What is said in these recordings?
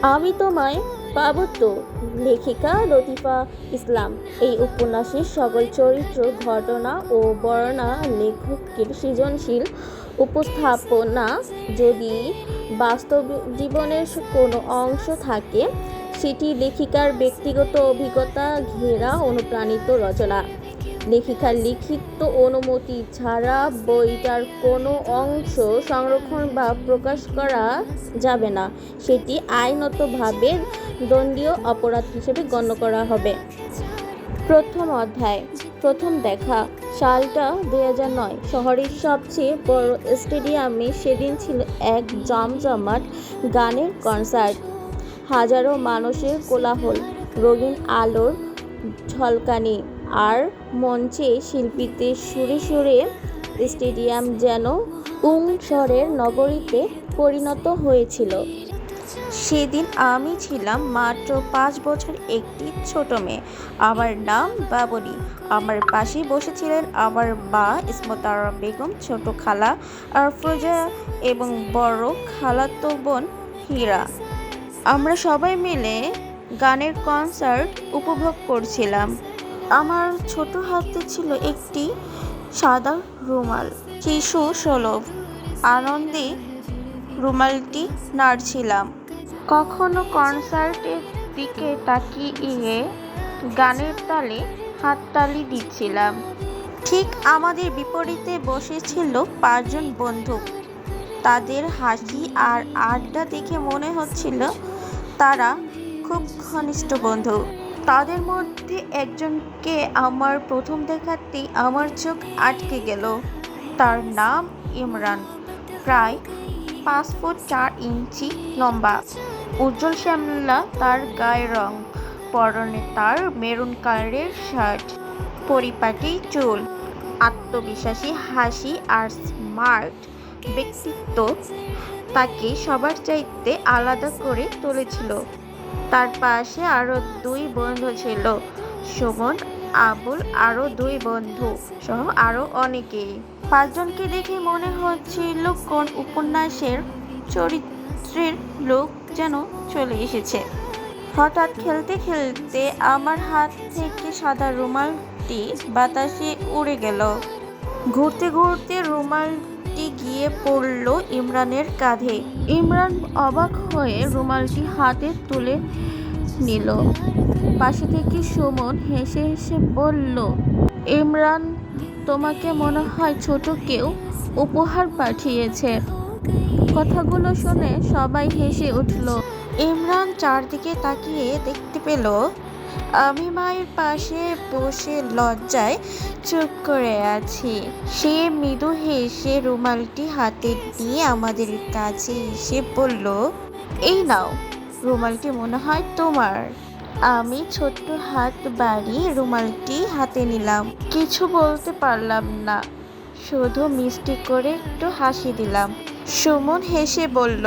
আমি তোমায় পাবো তো। লেখিকা লতিফা ইসলাম। এই উপন্যাসের সকল চরিত্র, ঘটনা ও বর্ণনা লেখকের সৃজনশীল উপস্থাপনা। যদি বাস্তব জীবনের কোনো অংশ থাকে, সেটি লেখিকার ব্যক্তিগত অভিজ্ঞতা ঘেরা অনুপ্রাণিত রচনা। লেখিকার লিখিত অনুমতি ছাড়া বইটার কোনো অংশ সংরক্ষণ বা প্রকাশ করা যাবে না। সেটি আইনতভাবে দণ্ডনীয় অপরাধ হিসেবে গণ্য করা হবে। প্রথম অধ্যায়। প্রথম দেখা। সালটা 2009। শহরের সবচেয়ে বড় স্টেডিয়ামে সেদিন ছিল এক জমজমাট গানের কনসার্ট। হাজারো মানুষের কোলাহল, রঙিন আলোর ঝলকানি আর মঞ্চে শিল্পীদের সুরে সুরে স্টেডিয়াম যেন উংসরের নগরীতে পরিণত হয়েছিল। সেদিন আমি ছিলাম মাত্র 5 বছর একটি ছোট মেয়ে। আমার নাম বাবনী। আমার পাশে বসেছিলেন আমার মা ইসমতারা বেগম, ছোট খালা আরফুজা এবং বড় খালাতো বোন হীরা। আমরা সবাই মিলে গানের কনসার্ট উপভোগ করছিলাম। আমার ছোট হাতে ছিল একটি সাদা রুমাল। শিশু সুলভ আনন্দে রুমালটি নাড়ছিলাম। কখনো কনসার্টের দিকে তাকিয়ে গানের তালে হাততালি দিচ্ছিলাম। ঠিক আমাদের বিপরীতে বসেছিল 5 জন বন্ধু। তাদের হাসি আর আড্ডা দেখে মনে হচ্ছিল তারা খুব ঘনিষ্ঠ বন্ধু। তাদের মধ্যে একজনকে আমার প্রথম দেখাতেই আমার চোখ আটকে গেল। তার নাম ইমরান। প্রায় 5 ফুট 4 ইঞ্চি লম্বা, উজ্জ্বল শ্যামলা তার গায়ের রং, পরনে তার মেরুন কালারের শার্ট, পরিপাটি চুল, আত্মবিশ্বাসী হাসি আর স্মার্ট ব্যক্তিত্ব তাকে সবার চাইতে আলাদা করে তুলেছিল। তার পাশে আরো 2 বন্ধু ছিল, সুমন, আবুল, আরো 2 বন্ধু সহ আরো অনেকেই। 5 জনকে দেখে মনে হচ্ছিল কোন উপন্যাসের চরিত্রের লোক যেন চলে এসেছে। হঠাৎ খেলতে খেলতে আমার হাত থেকে সাদা রুমালটি বাতাসে উড়ে গেল। ঘুরতে ঘুরতে রুমালটি গিয়ে পড়ল ইমরানের কাঁধে। ইমরান অবাক হয়ে রুমালটি হাতে তুলে নিল। পাশে থেকে সুমন হেসে হেসে বলল, ইমরান, তোমাকে মনে হয় ছোট কেউ উপহার পাঠিয়েছে। কথাগুলো শুনে সবাই হেসে উঠল। ইমরান চারদিকে তাকিয়ে দেখতে পেল আমি মায়ের পাশে বসে লজ্জায় চুপ করে আছি। সে মৃদু হেসে রুমালটি হাতে নিয়ে আমাদের কাছে এসে বলল, এই নাও, রুমালটি মনে হয় তোমার। আমি ছোট্ট হাত বাড়িয়ে রুমালটি হাতে নিলাম। কিছু বলতে পারলাম না, শুধু মিষ্টি করে একটু হাসি দিলাম। সুমন হেসে বলল,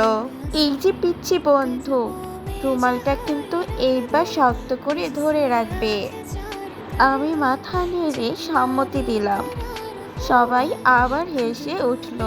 এই যে পিচ্চি বন্ধু, রুমালটা কিন্তু এইবার শক্ত করে ধরে রাখবে। আমি মাথা নেড়ে সম্মতি দিলাম। সবাই আবার হেসে উঠল।